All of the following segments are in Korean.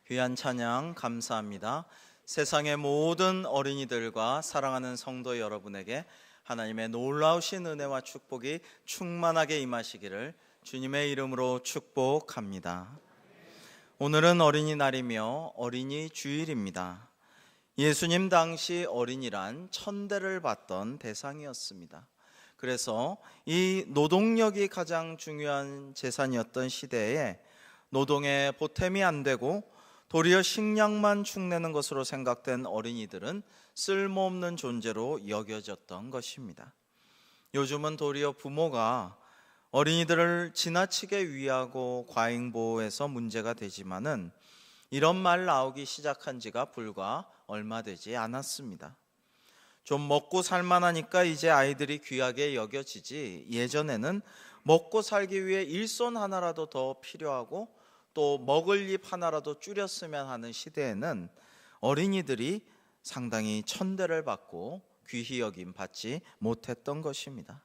귀한 찬양 감사합니다. 세상의 모든 어린이들과 사랑하는 성도 여러분에게 하나님의 놀라우신 은혜와 축복이 충만하게 임하시기를 주님의 이름으로 축복합니다. 오늘은 어린이날이며 어린이 주일입니다. 예수님 당시 어린이란 천대를 받던 대상이었습니다. 그래서 이 노동력이 가장 중요한 재산이었던 시대에 노동에 보탬이 안 되고 도리어 식량만 축내는 것으로 생각된 어린이들은 쓸모없는 존재로 여겨졌던 것입니다. 요즘은 도리어 부모가 어린이들을 지나치게 위하고 과잉보호해서 문제가 되지만은 이런 말 나오기 시작한 지가 불과 얼마 되지 않았습니다. 좀 먹고 살만하니까 이제 아이들이 귀하게 여겨지지, 예전에는 먹고 살기 위해 일손 하나라도 더 필요하고 또 먹을 입 하나라도 줄였으면 하는 시대에는 어린이들이 상당히 천대를 받고 귀히 여김 받지 못했던 것입니다.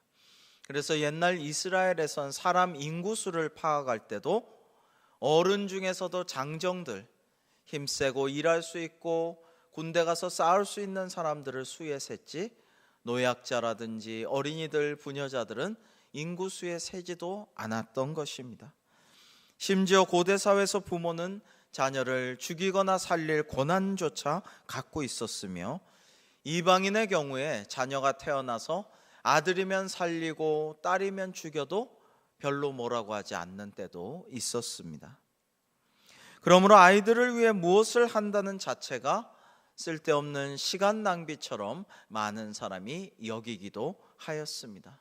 그래서 옛날 이스라엘에선 사람 인구수를 파악할 때도 어른 중에서도 장정들, 힘세고 일할 수 있고 군대 가서 싸울 수 있는 사람들을 수에 셌지, 노약자라든지 어린이들, 부녀자들은 인구수에 세지도 않았던 것입니다. 심지어 고대 사회에서 부모는 자녀를 죽이거나 살릴 권한조차 갖고 있었으며, 이방인의 경우에 자녀가 태어나서 아들이면 살리고 딸이면 죽여도 별로 뭐라고 하지 않는 때도 있었습니다. 그러므로 아이들을 위해 무엇을 한다는 자체가 쓸데없는 시간 낭비처럼 많은 사람이 여기기도 하였습니다.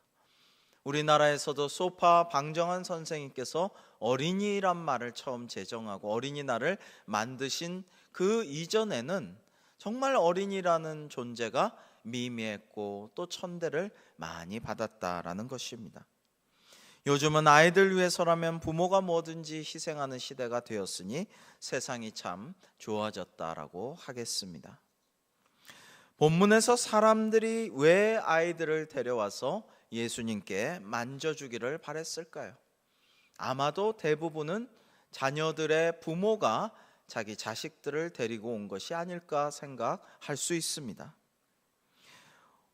우리나라에서도 소파 방정환 선생님께서 어린이란 말을 처음 제정하고 어린이날을 만드신 그 이전에는 정말 어린이라는 존재가 미미했고 또 천대를 많이 받았다라는 것입니다. 요즘은 아이들 위해서라면 부모가 뭐든지 희생하는 시대가 되었으니 세상이 참 좋아졌다라고 하겠습니다. 본문에서 사람들이 왜 아이들을 데려와서 예수님께 만져주기를 바랬을까요? 아마도 대부분은 자녀들의 부모가 자기 자식들을 데리고 온 것이 아닐까 생각할 수 있습니다.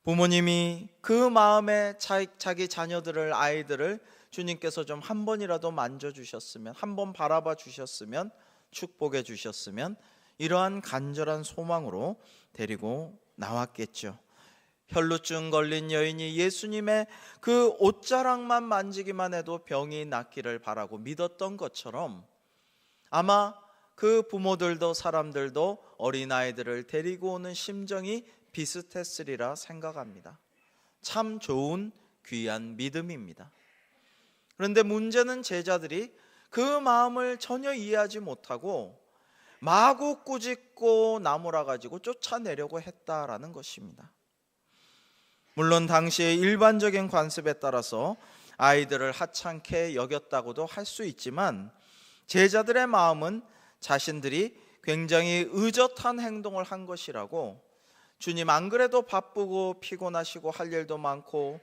부모님이 그 마음에 자기 자녀들을, 아이들을 주님께서 좀 한 번이라도 만져주셨으면, 한 번 바라봐 주셨으면, 축복해 주셨으면, 이러한 간절한 소망으로 데리고 나왔겠죠. 혈루증 걸린 여인이 예수님의 그 옷자락만 만지기만 해도 병이 낫기를 바라고 믿었던 것처럼 아마 그 부모들도 사람들도 어린아이들을 데리고 오는 심정이 비슷했으리라 생각합니다. 참 좋은 귀한 믿음입니다. 그런데 문제는 제자들이 그 마음을 전혀 이해하지 못하고 마구 꾸짖고 나무라 가지고 쫓아내려고 했다라는 것입니다. 물론 당시의 일반적인 관습에 따라서 아이들을 하찮게 여겼다고도 할 수 있지만 제자들의 마음은 자신들이 굉장히 의젓한 행동을 한 것이라고, 주님 안 그래도 바쁘고 피곤하시고 할 일도 많고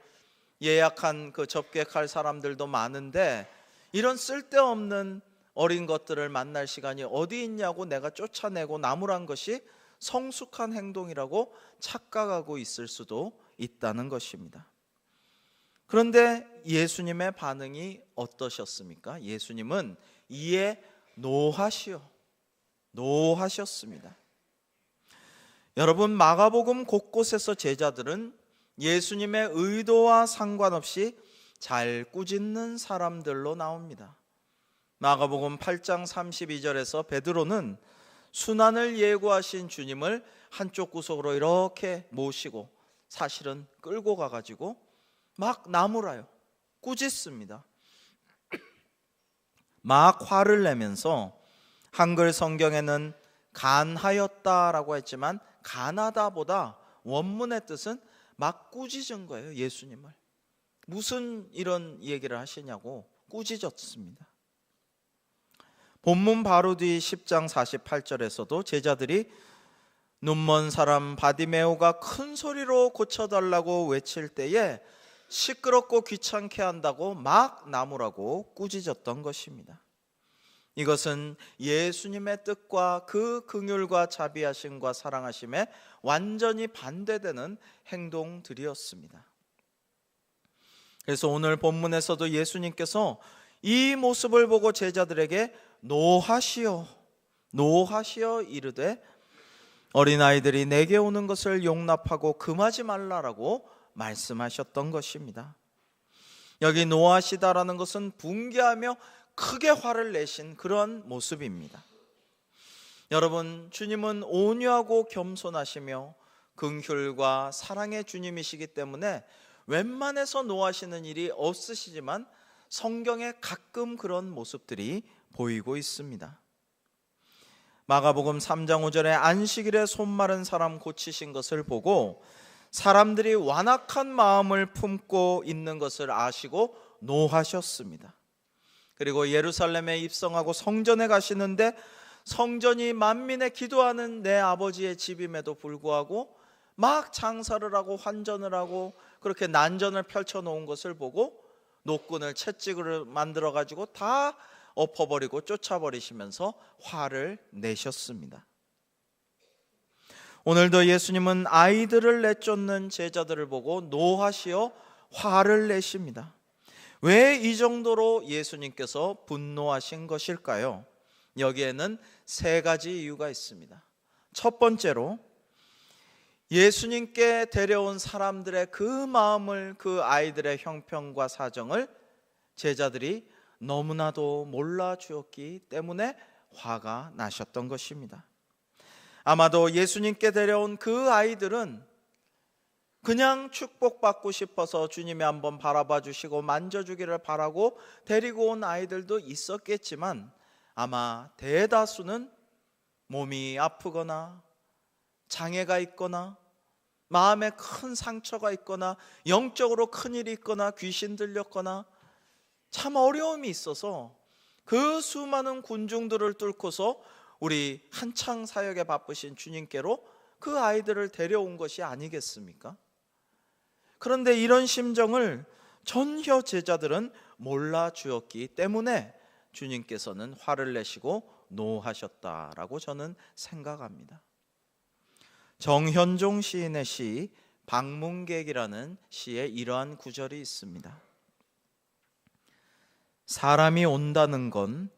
예약한 그 접객할 사람들도 많은데 이런 쓸데없는 어린 것들을 만날 시간이 어디 있냐고 내가 쫓아내고 나무란 것이 성숙한 행동이라고 착각하고 있을 수도 있다는 것입니다. 그런데 예수님의 반응이 어떠셨습니까? 예수님은 이에 노하셨습니다. 여러분, 마가복음 곳곳에서 제자들은 예수님의 의도와 상관없이 잘 꾸짖는 사람들로 나옵니다. 마가복음 8장 32절에서 베드로는 순환을 예고하신 주님을 한쪽 구석으로 이렇게 모시고 사실은 끌고 가가지고 막 나무라요, 꾸짖습니다. 막 화를 내면서, 한글 성경에는 간하였다라고 했지만 간하다보다 원문의 뜻은 막 꾸짖은 거예요. 예수님을 무슨 이런 얘기를 하시냐고 꾸짖었습니다. 본문 바로 뒤 10장 48절에서도 제자들이 눈먼 사람 바디메오가 큰 소리로 고쳐달라고 외칠 때에 시끄럽고 귀찮게 한다고 막 나무라고 꾸짖었던 것입니다. 이것은 예수님의 뜻과 그 긍휼과 자비하심과 사랑하심에 완전히 반대되는 행동들이었습니다. 그래서 오늘 본문에서도 예수님께서 이 모습을 보고 제자들에게 노하시어 이르되 어린아이들이 내게 오는 것을 용납하고 금하지 말라라고 말씀하셨던 것입니다. 여기 노하시다라는 것은 분개하며 크게 화를 내신 그런 모습입니다. 여러분, 주님은 온유하고 겸손하시며 긍휼과 사랑의 주님이시기 때문에 웬만해서 노하시는 일이 없으시지만 성경에 가끔 그런 모습들이 보이고 있습니다. 마가복음 3장 5절에 안식일에 손 마른 사람 고치신 것을 보고 사람들이 완악한 마음을 품고 있는 것을 아시고 노하셨습니다. 그리고 예루살렘에 입성하고 성전에 가시는데 성전이 만민의 기도하는 내 아버지의 집임에도 불구하고 막 장사를 하고 환전을 하고 그렇게 난전을 펼쳐놓은 것을 보고 노끈을 채찍으로 만들어가지고 다 엎어버리고 쫓아버리시면서 화를 내셨습니다. 오늘도 예수님은 아이들을 내쫓는 제자들을 보고 노하시어 화를 내십니다. 왜 이 정도로 예수님께서 분노하신 것일까요? 여기에는 세 가지 이유가 있습니다. 첫 번째로 예수님께 데려온 사람들의 그 마음을, 그 아이들의 형편과 사정을 제자들이 너무나도 몰라주었기 때문에 화가 나셨던 것입니다. 아마도 예수님께 데려온 그 아이들은 그냥 축복받고 싶어서 주님이 한번 바라봐 주시고 만져주기를 바라고 데리고 온 아이들도 있었겠지만 아마 대다수는 몸이 아프거나 장애가 있거나 마음에 큰 상처가 있거나 영적으로 큰일이 있거나 귀신 들렸거나 참 어려움이 있어서 그 수많은 군중들을 뚫고서 우리 한창 사역에 바쁘신 주님께로 그 아이들을 데려온 것이 아니겠습니까? 그런데 이런 심정을 전혀 제자들은 몰라주었기 때문에 주님께서는 화를 내시고 노하셨다라고 저는 생각합니다. 정현종 시인의 시 방문객이라는 시에 이러한 구절이 있습니다. 사람이 온다는 건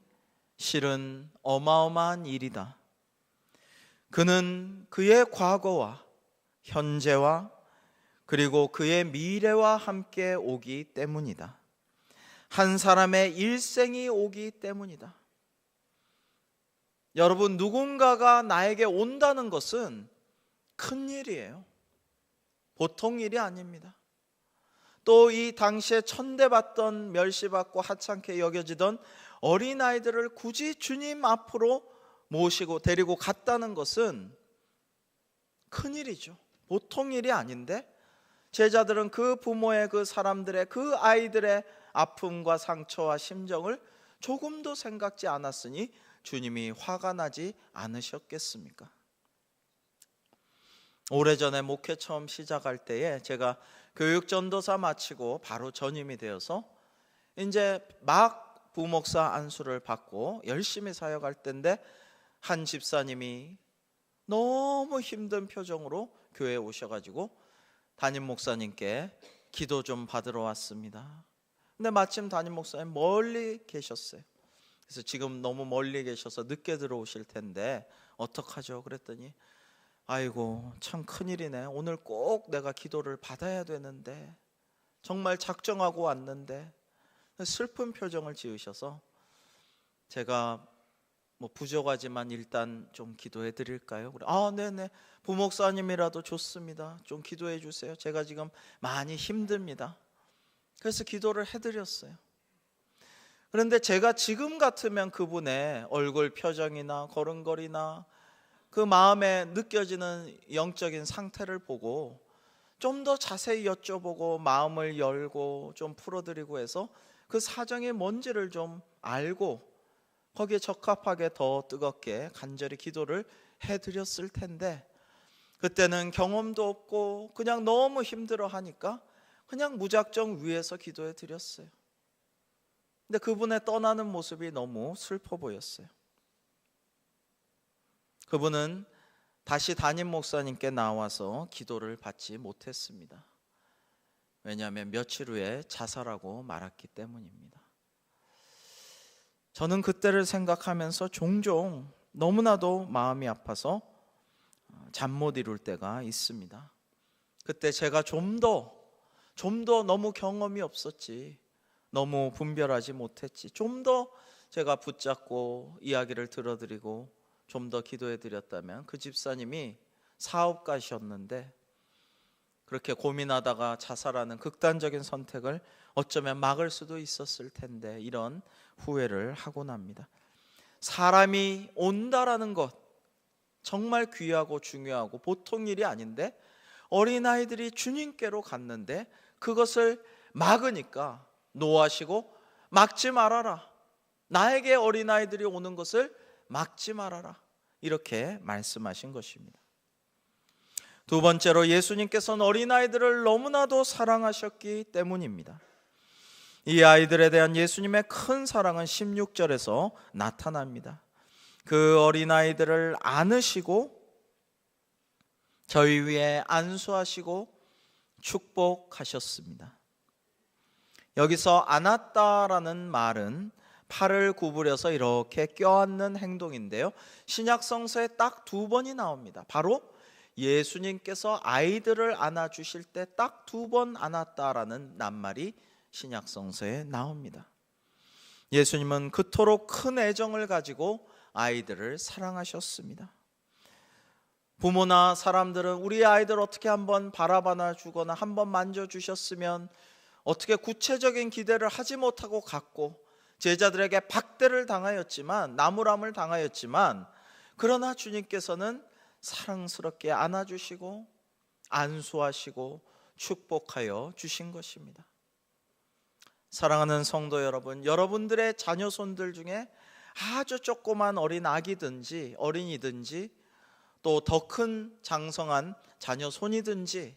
실은 어마어마한 일이다. 그는 그의 과거와 현재와 그리고 그의 미래와 함께 오기 때문이다. 한 사람의 일생이 오기 때문이다. 여러분, 누군가가 나에게 온다는 것은 큰 일이에요. 보통 일이 아닙니다. 또 이 당시에 천대받던 멸시받고 하찮게 여겨지던 어린아이들을 굳이 주님 앞으로 모시고 데리고 갔다는 것은 큰일이죠. 보통 일이 아닌데 제자들은 그 부모의, 그 사람들의, 그 아이들의 아픔과 상처와 심정을 조금도 생각지 않았으니 주님이 화가 나지 않으셨겠습니까? 오래전에 목회 처음 시작할 때에 제가 교육전도사 마치고 바로 전임이 되어서 이제 막 부목사 안수를 받고 열심히 사역할 때인데 한 집사님이 너무 힘든 표정으로 교회에 오셔가지고 담임 목사님께 기도 좀 받으러 왔습니다. 근데 마침 담임 목사님 멀리 계셨어요. 그래서 지금 너무 멀리 계셔서 늦게 들어오실 텐데 어떡하죠? 그랬더니 아이고 참 큰일이네. 오늘 꼭 내가 기도를 받아야 되는데 정말 작정하고 왔는데 슬픈 표정을 지으셔서 제가 뭐 부족하지만 일단 좀 기도해 드릴까요? 그래. 네네, 부목사님이라도 좋습니다. 좀 기도해 주세요. 제가 지금 많이 힘듭니다. 그래서 기도를 해드렸어요. 그런데 제가 지금 같으면 그분의 얼굴 표정이나 걸음걸이나 그 마음에 느껴지는 영적인 상태를 보고 좀 더 자세히 여쭤보고 마음을 열고 좀 풀어드리고 해서 그 사정이 뭔지를 좀 알고 거기에 적합하게 더 뜨겁게 간절히 기도를 해드렸을 텐데 그때는 경험도 없고 그냥 너무 힘들어 하니까 그냥 무작정 위에서 기도해 드렸어요. 근데 그분의 떠나는 모습이 너무 슬퍼 보였어요. 그분은 다시 담임 목사님께 나와서 기도를 받지 못했습니다. 왜냐하면 며칠 후에 자살하고 말았기 때문입니다. 저는 그때를 생각하면서 종종 너무나도 마음이 아파서 잠 못 이룰 때가 있습니다. 그때 제가 좀 더 너무 경험이 없었지, 너무 분별하지 못했지, 좀 더 제가 붙잡고 이야기를 들어드리고 좀 더 기도해 드렸다면 그 집사님이 사업가셨는데 그렇게 고민하다가 자살하는 극단적인 선택을 어쩌면 막을 수도 있었을 텐데, 이런 후회를 하곤 합니다. 사람이 온다라는 것 정말 귀하고 중요하고 보통 일이 아닌데, 어린아이들이 주님께로 갔는데 그것을 막으니까 노하시고 막지 말아라, 나에게 어린아이들이 오는 것을 막지 말아라, 이렇게 말씀하신 것입니다. 두 번째로, 예수님께서는 어린아이들을 너무나도 사랑하셨기 때문입니다. 이 아이들에 대한 예수님의 큰 사랑은 16절에서 나타납니다. 그 어린아이들을 안으시고 저희 위에 안수하시고 축복하셨습니다. 여기서 안았다라는 말은 팔을 구부려서 이렇게 껴안는 행동인데요, 신약 성서에 딱 2번이 나옵니다. 바로 예수님께서 아이들을 안아주실 때 딱 2번 안았다라는 낱말이 신약 성서에 나옵니다. 예수님은 그토록 큰 애정을 가지고 아이들을 사랑하셨습니다. 부모나 사람들은 우리 아이들 어떻게 한번 바라봐 주거나 한번 만져주셨으면 어떻게 구체적인 기대를 하지 못하고 갔고, 제자들에게 박대를 당하였지만, 나무람을 당하였지만, 그러나 주님께서는 사랑스럽게 안아주시고 안수하시고 축복하여 주신 것입니다. 사랑하는 성도 여러분, 여러분들의 자녀 손들 중에 아주 조그만 어린 아기든지 어린이든지 또 더 큰 장성한 자녀 손이든지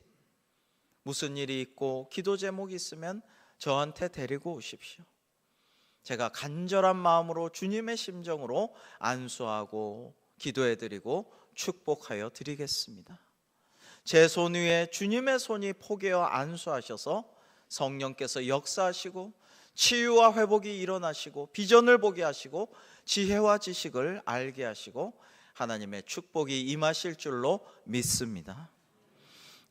무슨 일이 있고 기도 제목이 있으면 저한테 데리고 오십시오. 제가 간절한 마음으로 주님의 심정으로 안수하고 기도해드리고 축복하여 드리겠습니다. 제 손 위에 주님의 손이 포개어 안수하셔서 성령께서 역사하시고 치유와 회복이 일어나시고 비전을 보게 하시고 지혜와 지식을 알게 하시고 하나님의 축복이 임하실 줄로 믿습니다.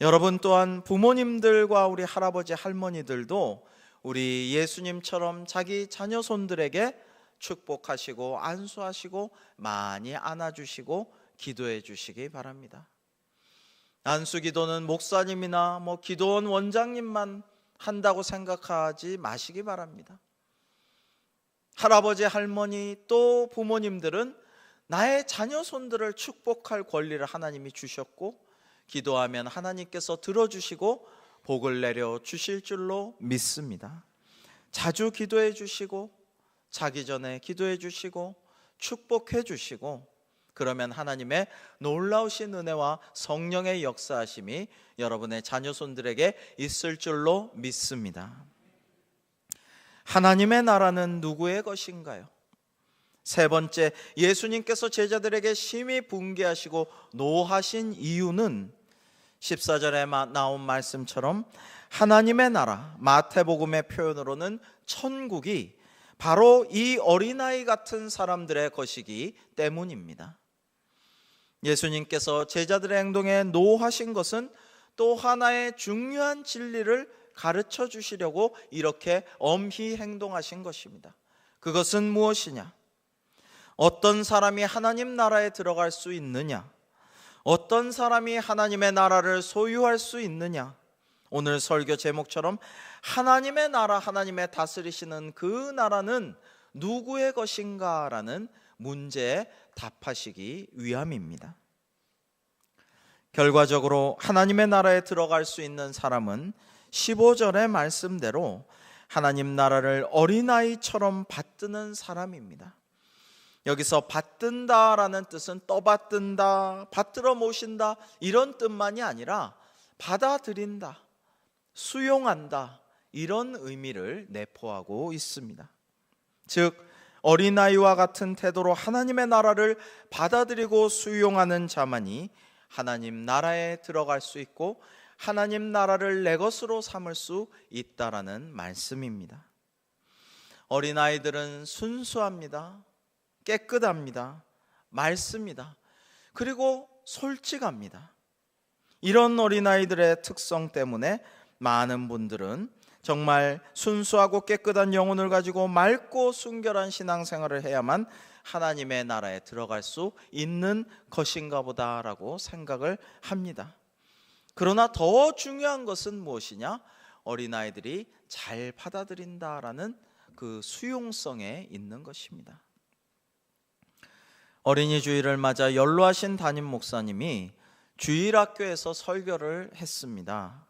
여러분 또한 부모님들과 우리 할아버지 할머니들도 우리 예수님처럼 자기 자녀 손들에게 축복하시고 안수하시고 많이 안아주시고 기도해 주시기 바랍니다. 안수 기도는 목사님이나 기도원 원장님만 한다고 생각하지 마시기 바랍니다. 할아버지 할머니 또 부모님들은 나의 자녀 손들을 축복할 권리를 하나님이 주셨고, 기도하면 하나님께서 들어주시고 복을 내려 주실 줄로 믿습니다. 자주 기도해 주시고 자기 전에 기도해 주시고 축복해 주시고, 그러면 하나님의 놀라우신 은혜와 성령의 역사하심이 여러분의 자녀 손들에게 있을 줄로 믿습니다. 하나님의 나라는 누구의 것인가요? 세 번째, 예수님께서 제자들에게 심히 분개하시고 노하신 이유는 14절에 나온 말씀처럼 하나님의 나라, 마태복음의 표현으로는 천국이 바로 이 어린아이 같은 사람들의 것이기 때문입니다. 예수님께서 제자들의 행동에 노하신 것은 또 하나의 중요한 진리를 가르쳐 주시려고 이렇게 엄히 행동하신 것입니다. 그것은 무엇이냐? 어떤 사람이 하나님 나라에 들어갈 수 있느냐? 어떤 사람이 하나님의 나라를 소유할 수 있느냐? 오늘 설교 제목처럼 하나님의 나라, 하나님의 다스리시는 그 나라는 누구의 것인가? 라는 문제에 답하시기 위함입니다. 결과적으로 하나님의 나라에 들어갈 수 있는 사람은 15절의 말씀대로 하나님 나라를 어린아이처럼 받드는 사람입니다. 여기서 받든다라는 뜻은 떠받든다, 받들어 모신다 이런 뜻만이 아니라 받아들인다, 수용한다 이런 의미를 내포하고 있습니다. 즉 어린아이와 같은 태도로 하나님의 나라를 받아들이고 수용하는 자만이 하나님 나라에 들어갈 수 있고 하나님 나라를 내 것으로 삼을 수 있다라는 말씀입니다. 어린아이들은 순수합니다. 깨끗합니다. 맑습니다. 그리고 솔직합니다. 이런 어린아이들의 특성 때문에 많은 분들은 정말 순수하고 깨끗한 영혼을 가지고 맑고 순결한 신앙생활을 해야만 하나님의 나라에 들어갈 수 있는 것인가 보다라고 생각을 합니다. 그러나 더 중요한 것은 무엇이냐? 어린아이들이 잘 받아들인다라는 그 수용성에 있는 것입니다. 어린이 주일을 맞아 연로하신 담임 목사님이 주일학교에서 설교를 했습니다.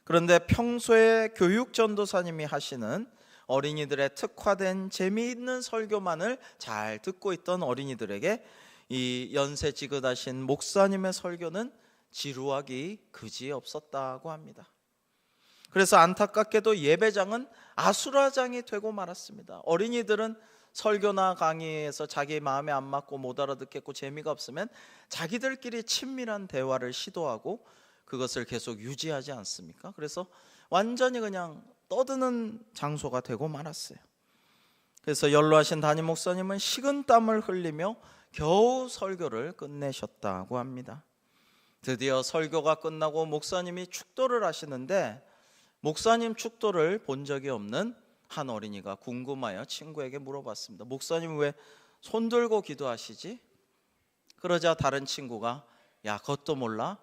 그런데 평소에 교육 전도사님이 하시는 어린이들의 특화된 재미있는 설교만을 잘 듣고 있던 어린이들에게 이 연세 지긋하신 목사님의 설교는 지루하기 그지없었다고 합니다. 그래서 안타깝게도 예배장은 아수라장이 되고 말았습니다. 어린이들은 설교나 강의에서 자기 마음에 안 맞고 못 알아듣겠고 재미가 없으면 자기들끼리 친밀한 대화를 시도하고 그것을 계속 유지하지 않습니까? 그래서 완전히 그냥 떠드는 장소가 되고 말았어요. 그래서 연로하신 담임 목사님은 식은땀을 흘리며 겨우 설교를 끝내셨다고 합니다. 드디어 설교가 끝나고 목사님이 축도를 하시는데 목사님 축도를 본 적이 없는 한 어린이가 궁금하여 친구에게 물어봤습니다. 목사님 왜 손 들고 기도하시지? 그러자 다른 친구가 야 그것도 몰라?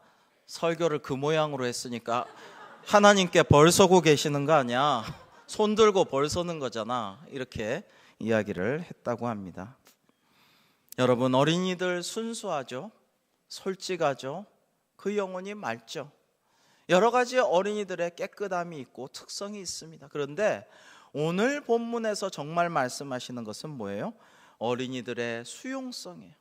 설교를 그 모양으로 했으니까 하나님께 벌 서고 계시는 거 아니야? 손 들고 벌 서는 거잖아. 이렇게 이야기를 했다고 합니다. 여러분, 어린이들 순수하죠? 솔직하죠? 그 영혼이 맑죠? 여러 가지 어린이들의 깨끗함이 있고 특성이 있습니다. 그런데 오늘 본문에서 정말 말씀하시는 것은 뭐예요? 어린이들의 수용성이에요.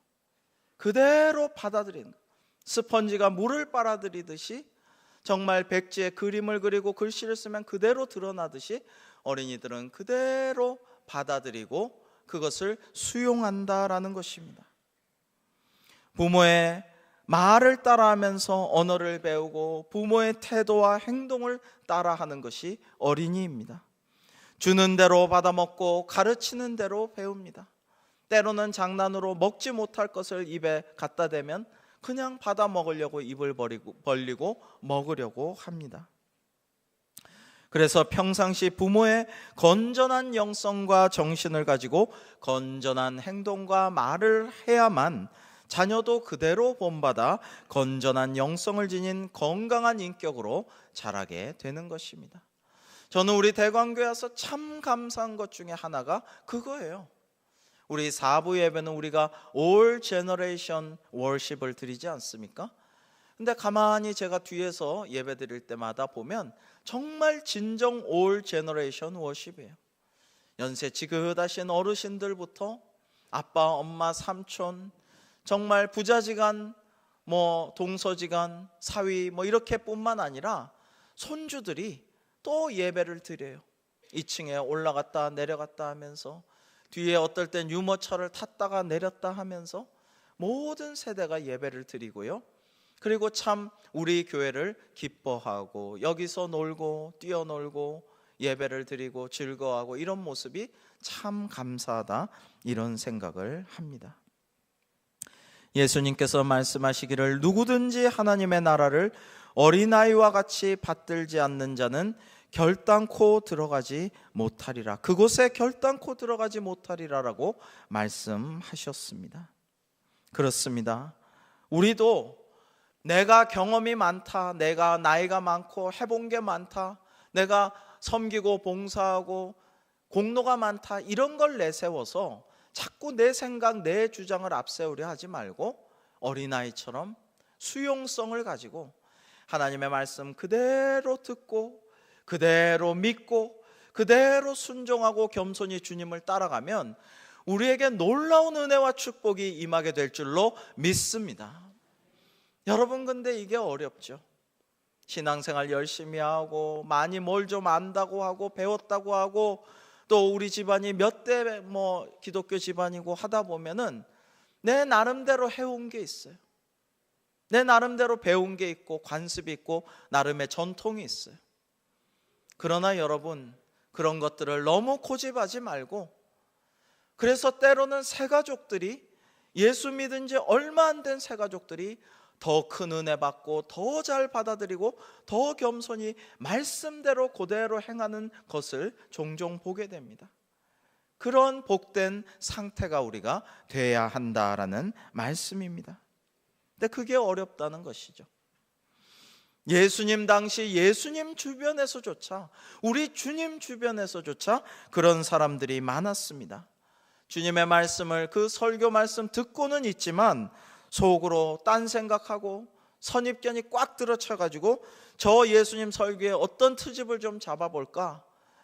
그대로 받아들이는 거예요. 스펀지가 물을 빨아들이듯이 정말 백지에 그림을 그리고 글씨를 쓰면 그대로 드러나듯이 어린이들은 그대로 받아들이고 그것을 수용한다라는 것입니다. 부모의 말을 따라하면서 언어를 배우고 부모의 태도와 행동을 따라하는 것이 어린이입니다. 주는 대로 받아먹고 가르치는 대로 배웁니다. 때로는 장난으로 먹지 못할 것을 입에 갖다 대면 그냥 받아 먹으려고 입을 벌리고 먹으려고 합니다. 그래서 평상시 부모의 건전한 영성과 정신을 가지고 건전한 행동과 말을 해야만 자녀도 그대로 본받아 건전한 영성을 지닌 건강한 인격으로 자라게 되는 것입니다. 저는 우리 대광교회 와서 참 감사한 것 중에 하나가 그거예요. 우리 4부 예배는 우리가 All Generation Worship을 드리지 않습니까? 근데 가만히 제가 뒤에서 예배 드릴 때마다 보면 정말 진정 All Generation Worship이에요. 연세 지긋하신 어르신들부터 아빠, 엄마, 삼촌, 정말 부자지간, 동서지간, 사위 이렇게 뿐만 아니라 손주들이 또 예배를 드려요. 2층에 올라갔다 내려갔다 하면서 뒤에 어떨 땐 유모차를 탔다가 내렸다 하면서 모든 세대가 예배를 드리고요. 그리고 참 우리 교회를 기뻐하고 여기서 놀고 뛰어놀고 예배를 드리고 즐거워하고 이런 모습이 참 감사하다 이런 생각을 합니다. 예수님께서 말씀하시기를 누구든지 하나님의 나라를 어린아이와 같이 받들지 않는 자는 결단코 들어가지 못하리라. 그곳에 결단코 들어가지 못하리라라고 말씀하셨습니다. 그렇습니다. 우리도 내가 경험이 많다, 내가 나이가 많고 해본 게 많다, 내가 섬기고 봉사하고 공로가 많다 이런 걸 내세워서 자꾸 내 생각, 내 주장을 앞세우려 하지 말고 어린아이처럼 수용성을 가지고 하나님의 말씀 그대로 듣고 그대로 믿고 그대로 순종하고 겸손히 주님을 따라가면 우리에게 놀라운 은혜와 축복이 임하게 될 줄로 믿습니다. 여러분, 근데 이게 어렵죠. 신앙생활 열심히 하고 많이 뭘 좀 안다고 하고 배웠다고 하고 또 우리 집안이 몇 대 기독교 집안이고 하다 보면은 내 나름대로 해온 게 있어요. 내 나름대로 배운 게 있고 관습이 있고 나름의 전통이 있어요. 그러나 여러분, 그런 것들을 너무 고집하지 말고, 그래서 때로는 새가족들이, 예수 믿은 지 얼마 안 된 새가족들이 더 큰 은혜 받고 더 잘 받아들이고 더 겸손히 말씀대로 그대로 행하는 것을 종종 보게 됩니다. 그런 복된 상태가 우리가 돼야 한다라는 말씀입니다. 근데 그게 어렵다는 것이죠. 예수님 당시 예수님 주변에서조차, 우리 주님 주변에서조차 그런 사람들이 많았습니다. 주님의 말씀을, 그 설교 말씀 듣고는 있지만 속으로 딴 생각하고 선입견이 꽉 들어쳐가지고 저 예수님 설교에 어떤 트집을 좀 잡아볼까?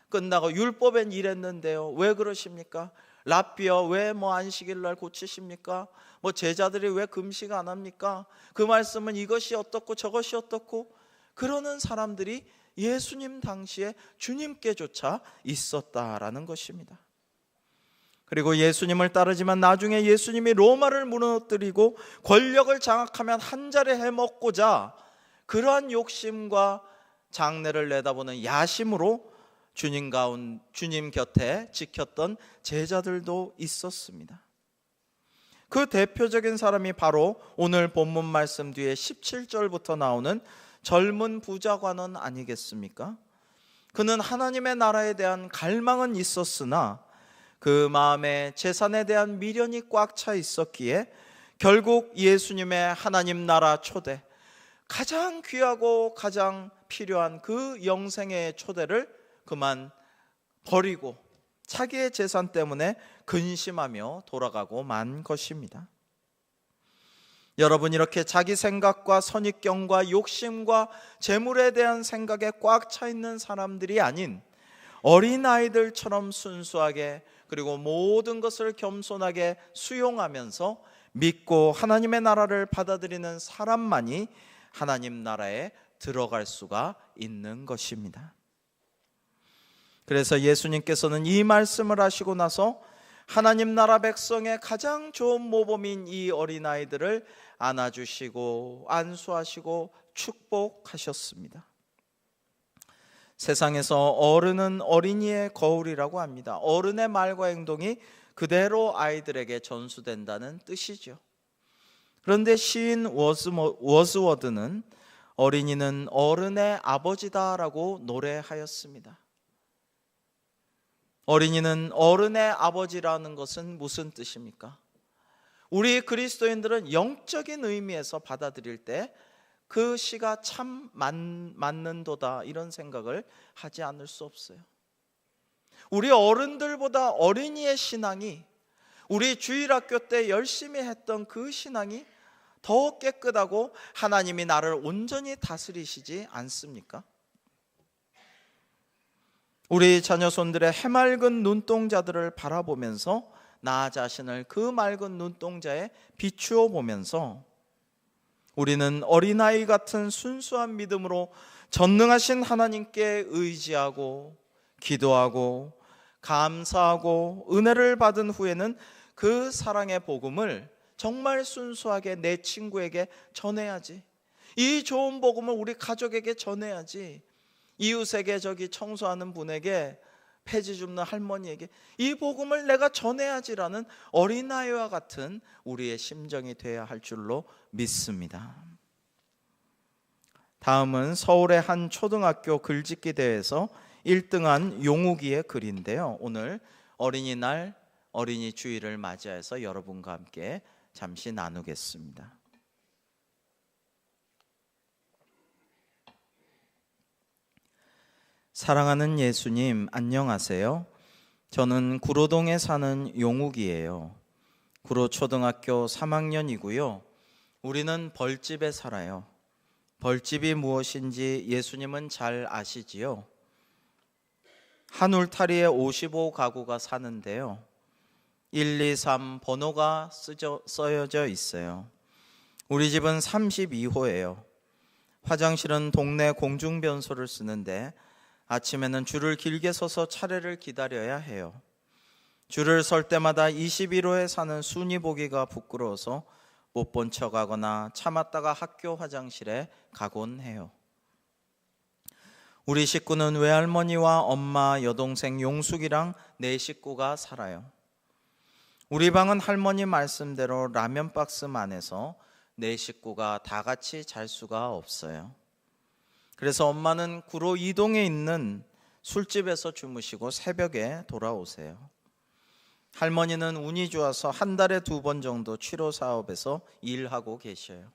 끝나고 율법엔 이랬는데요, 왜 그러십니까? 랍비여 왜 안식일날 고치십니까? 제자들이 왜 금식 안 합니까? 그 말씀은 이것이 어떻고 저것이 어떻고, 그러는 사람들이 예수님 당시에 주님께조차 있었다라는 것입니다. 그리고 예수님을 따르지만 나중에 예수님이 로마를 무너뜨리고 권력을 장악하면 한 자리 해먹고자 그러한 욕심과 장래를 내다보는 야심으로 주님 곁에 지켰던 제자들도 있었습니다. 그 대표적인 사람이 바로 오늘 본문 말씀 뒤에 17절부터 나오는 젊은 부자관원 아니겠습니까? 그는 하나님의 나라에 대한 갈망은 있었으나 그 마음에 재산에 대한 미련이 꽉 차 있었기에 결국 예수님의 하나님 나라 초대, 가장 귀하고 가장 필요한 그 영생의 초대를 그만 버리고 자기의 재산 때문에 근심하며 돌아가고 만 것입니다. 여러분, 이렇게 자기 생각과 선입견과 욕심과 재물에 대한 생각에 꽉 차 있는 사람들이 아닌 어린아이들처럼 순수하게, 그리고 모든 것을 겸손하게 수용하면서 믿고 하나님의 나라를 받아들이는 사람만이 하나님 나라에 들어갈 수가 있는 것입니다. 그래서 예수님께서는 이 말씀을 하시고 나서 하나님 나라 백성의 가장 좋은 모범인 이 어린아이들을 안아주시고 안수하시고 축복하셨습니다. 세상에서 어른은 어린이의 거울이라고 합니다. 어른의 말과 행동이 그대로 아이들에게 전수된다는 뜻이죠. 그런데 시인 워즈워드는 어린이는 어른의 아버지다라고 노래하였습니다. 어린이는 어른의 아버지라는 것은 무슨 뜻입니까? 우리 그리스도인들은 영적인 의미에서 받아들일 때 그 시가 참 맞는도다, 이런 생각을 하지 않을 수 없어요. 우리 어른들보다 어린이의 신앙이, 우리 주일학교 때 열심히 했던 그 신앙이 더 깨끗하고 하나님이 나를 온전히 다스리시지 않습니까? 우리 자녀손들의 해맑은 눈동자들을 바라보면서 나 자신을 그 맑은 눈동자에 비추어 보면서 우리는 어린아이 같은 순수한 믿음으로 전능하신 하나님께 의지하고 기도하고 감사하고 은혜를 받은 후에는 그 사랑의 복음을 정말 순수하게 내 친구에게 전해야지. 이 좋은 복음을 우리 가족에게 전해야지. 이웃에게, 저기 청소하는 분에게, 폐지 줍는 할머니에게 이 복음을 내가 전해야지라는 어린아이와 같은 우리의 심정이 되어야 할 줄로 믿습니다. 다음은 서울의 한 초등학교 글짓기 대회에서 1등한 용욱이의 글인데요, 오늘 어린이날, 어린이 주일을 맞이해서 여러분과 함께 잠시 나누겠습니다. 사랑하는 예수님, 안녕하세요. 저는 구로동에 사는 용욱이에요. 구로초등학교 3학년이고요. 우리는 벌집에 살아요. 벌집이 무엇인지 예수님은 잘 아시지요? 한 울타리에 55가구가 사는데요, 1, 2, 3 번호가 써여져 있어요. 우리 집은 32호예요. 화장실은 동네 공중변소를 쓰는데 아침에는 줄을 길게 서서 차례를 기다려야 해요. 줄을 설 때마다 21호에 사는 순이 보기가 부끄러워서 못 본 척하거나 참았다가 학교 화장실에 가곤 해요. 우리 식구는 외할머니와 엄마, 여동생 용숙이랑 네 식구가 살아요. 우리 방은 할머니 말씀대로 라면 박스만해서 네 식구가 다 같이 잘 수가 없어요. 그래서 엄마는 구로 이동에 있는 술집에서 주무시고 새벽에 돌아오세요. 할머니는 운이 좋아서 한 달에 2번 정도 취로 사업에서 일하고 계셔요.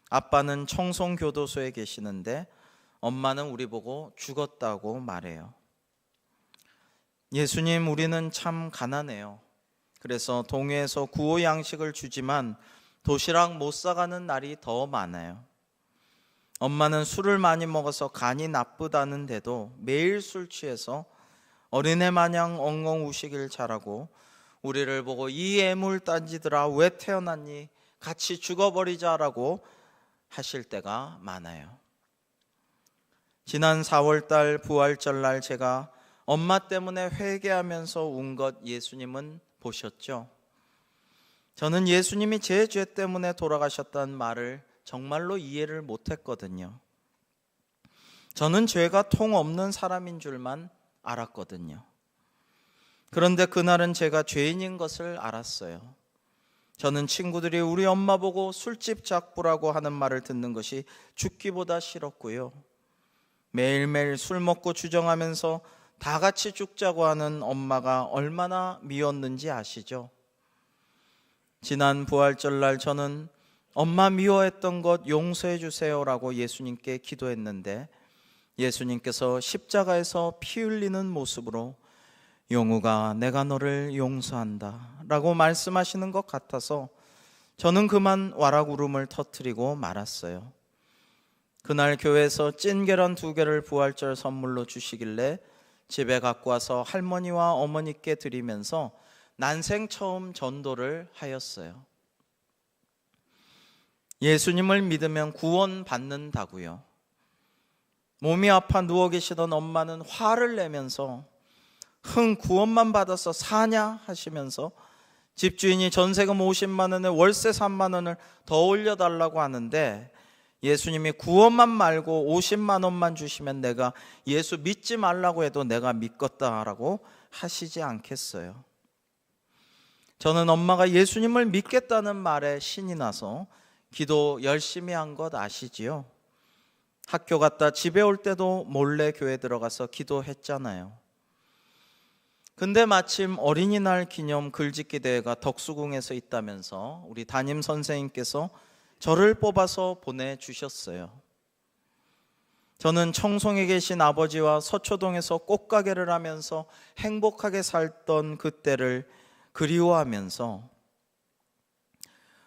아빠는 청송교도소에 계시는데 엄마는 우리 보고 죽었다고 말해요. 예수님, 우리는 참 가난해요. 그래서 동해에서 구호 양식을 주지만 도시락 못 사가는 날이 더 많아요. 엄마는 술을 많이 먹어서 간이 나쁘다는데도 매일 술 취해서 어린애 마냥 엉엉 우시길 잘하고 우리를 보고 이 애물 딴지들아 왜 태어났니? 같이 죽어버리자라고 하실 때가 많아요. 지난 4월달 부활절날 제가 엄마 때문에 회개하면서 운 것 예수님은 보셨죠? 저는 예수님이 제 죄 때문에 돌아가셨다는 말을 정말로 이해를 못했거든요. 저는 죄가 통 없는 사람인 줄만 알았거든요. 그런데 그날은 제가 죄인인 것을 알았어요. 저는 친구들이 우리 엄마 보고 술집 작부라고 하는 말을 듣는 것이 죽기보다 싫었고요. 매일매일 술 먹고 주정하면서 다 같이 죽자고 하는 엄마가 얼마나 미웠는지 아시죠? 지난 부활절날 저는 엄마 미워했던 것 용서해 주세요라고 예수님께 기도했는데 예수님께서 십자가에서 피 흘리는 모습으로 용우가 내가 너를 용서한다 라고 말씀하시는 것 같아서 저는 그만 와락 울음을 터뜨리고 말았어요. 그날 교회에서 찐 계란 2개를 부활절 선물로 주시길래 집에 갖고 와서 할머니와 어머니께 드리면서 난생 처음 전도를 하였어요. 예수님을 믿으면 구원 받는다고요. 몸이 아파 누워 계시던 엄마는 화를 내면서 구원만 받아서 사냐 하시면서 집주인이 전세금 50만 원에 월세 3만 원을 더 올려달라고 하는데 예수님이 구원만 말고 50만 원만 주시면 내가 예수 믿지 말라고 해도 내가 믿겠다라고 하시지 않겠어요. 저는 엄마가 예수님을 믿겠다는 말에 신이 나서 기도 열심히 한 것 아시지요? 학교 갔다 집에 올 때도 몰래 교회 들어가서 기도했잖아요. 근데 마침 어린이날 기념 글짓기 대회가 덕수궁에서 있다면서 우리 담임 선생님께서 저를 뽑아서 보내주셨어요. 저는 청송에 계신 아버지와 서초동에서 꽃가게를 하면서 행복하게 살던 그때를 그리워하면서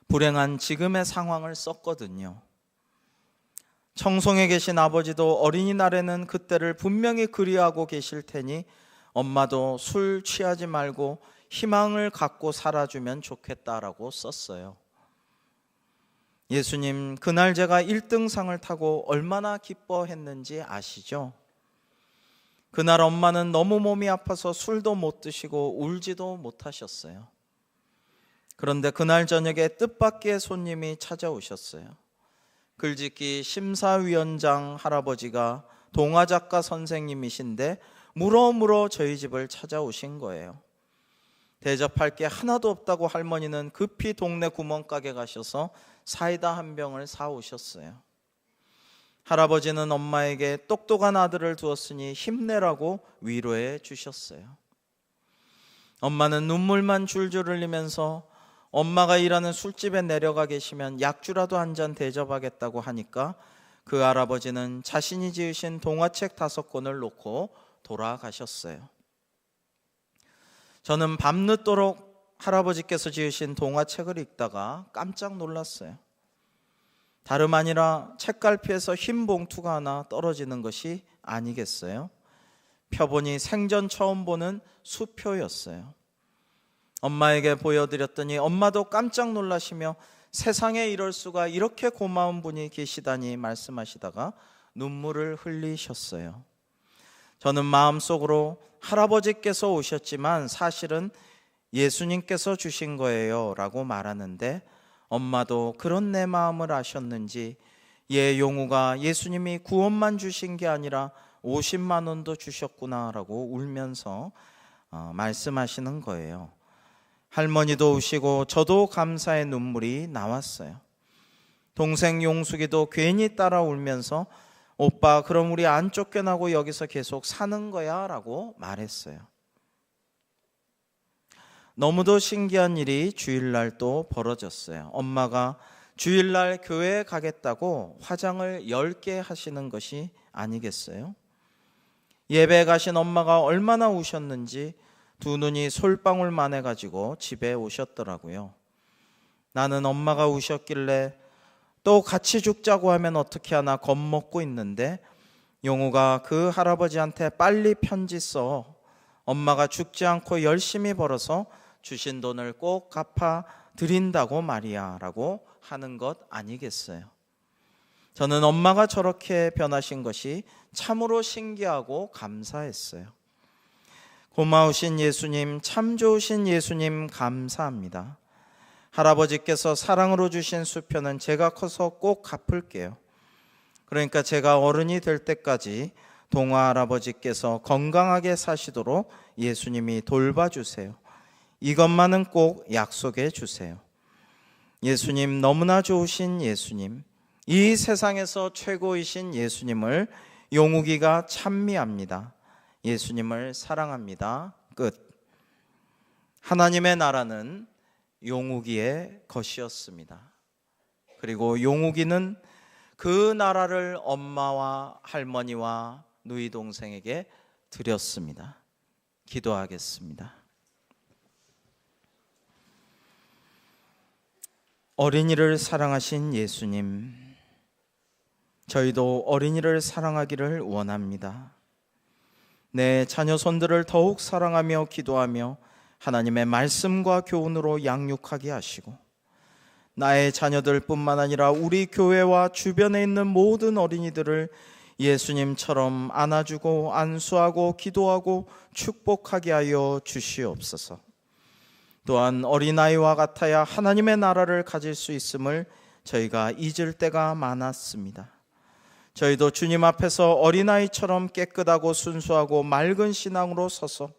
불행한 지금의 상황을 썼거든요. 청송에 계신 아버지도 어린이날에는 그때를 분명히 그리워하고 계실 테니 엄마도 술 취하지 말고 희망을 갖고 살아주면 좋겠다라고 썼어요. 예수님, 그날 제가 1등상을 타고 얼마나 기뻐했는지 아시죠? 그날 엄마는 너무 몸이 아파서 술도 못 드시고 울지도 못하셨어요. 그런데 그날 저녁에 뜻밖의 손님이 찾아오셨어요. 글짓기 심사위원장 할아버지가 동화작가 선생님이신데 물어물어 저희 집을 찾아오신 거예요. 대접할 게 하나도 없다고 할머니는 급히 동네 구멍가게 가셔서 사이다 한 병을 사오셨어요. 할아버지는 엄마에게 똑똑한 아들을 두었으니 힘내라고 위로해 주셨어요. 엄마는 눈물만 줄줄 흘리면서 엄마가 일하는 술집에 내려가 계시면 약주라도 한 잔 대접하겠다고 하니까 그 할아버지는 자신이 지으신 동화책 5권을 놓고 돌아가셨어요. 저는 밤늦도록 할아버지께서 지으신 동화책을 읽다가 깜짝 놀랐어요. 다름 아니라 책갈피에서 흰 봉투가 하나 떨어지는 것이 아니겠어요? 펴보니 생전 처음 보는 수표였어요. 엄마에게 보여드렸더니 엄마도 깜짝 놀라시며 세상에 이럴 수가, 이렇게 고마운 분이 계시다니 말씀하시다가 눈물을 흘리셨어요. 저는 마음속으로 할아버지께서 오셨지만 사실은 예수님께서 주신 거예요 라고 말하는데, 엄마도 그런 내 마음을 아셨는지 얘 용우가 예수님이 구원만 주신 게 아니라 50만 원도 주셨구나 라고 울면서 말씀하시는 거예요. 할머니도 우시고 저도 감사의 눈물이 나왔어요. 동생 용숙이도 괜히 따라 울면서 오빠 그럼 우리 안 쫓겨나고 여기서 계속 사는 거야 라고 말했어요. 너무도 신기한 일이 주일날 또 벌어졌어요. 엄마가 주일날 교회에 가겠다고 화장을 10개 하시는 것이 아니겠어요? 예배에 가신 엄마가 얼마나 우셨는지 두 눈이 솔방울만 해가지고 집에 오셨더라고요. 나는 엄마가 우셨길래 또 같이 죽자고 하면 어떻게 하나 겁먹고 있는데, 용우가 그 할아버지한테 빨리 편지 써 엄마가 죽지 않고 열심히 벌어서 주신 돈을 꼭 갚아 드린다고 말이야 라고 하는 것 아니겠어요? 저는 엄마가 저렇게 변하신 것이 참으로 신기하고 감사했어요. 고마우신 예수님, 참 좋으신 예수님 감사합니다. 할아버지께서 사랑으로 주신 수표는 제가 커서 꼭 갚을게요. 그러니까 제가 어른이 될 때까지 동화 할아버지께서 건강하게 사시도록 예수님이 돌봐주세요. 이것만은 꼭 약속해 주세요. 예수님, 너무나 좋으신 예수님, 이 세상에서 최고이신 예수님을 용우기가 찬미합니다. 예수님을 사랑합니다. 끝. 하나님의 나라는 용우기의 것이었습니다. 그리고 용우기는 그 나라를 엄마와 할머니와 누이 동생에게 드렸습니다. 기도하겠습니다. 어린이를 사랑하신 예수님, 저희도 어린이를 사랑하기를 원합니다. 내 자녀 손들을 더욱 사랑하며 기도하며 하나님의 말씀과 교훈으로 양육하게 하시고, 나의 자녀들 뿐만 아니라 우리 교회와 주변에 있는 모든 어린이들을 예수님처럼 안아주고 안수하고 기도하고 축복하게 하여 주시옵소서. 또한 어린아이와 같아야 하나님의 나라를 가질 수 있음을 저희가 잊을 때가 많았습니다. 저희도 주님 앞에서 어린아이처럼 깨끗하고 순수하고 맑은 신앙으로 서서,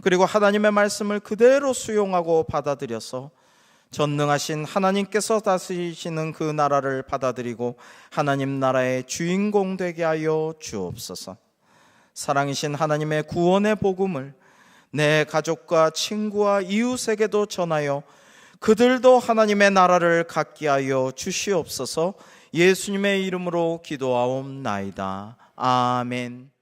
그리고 하나님의 말씀을 그대로 수용하고 받아들여서 전능하신 하나님께서 다스리시는 그 나라를 받아들이고 하나님 나라의 주인공 되게 하여 주옵소서. 사랑이신 하나님의 구원의 복음을 내 가족과 친구와 이웃에게도 전하여 그들도 하나님의 나라를 갖게 하여 주시옵소서. 예수님의 이름으로 기도하옵나이다. 아멘.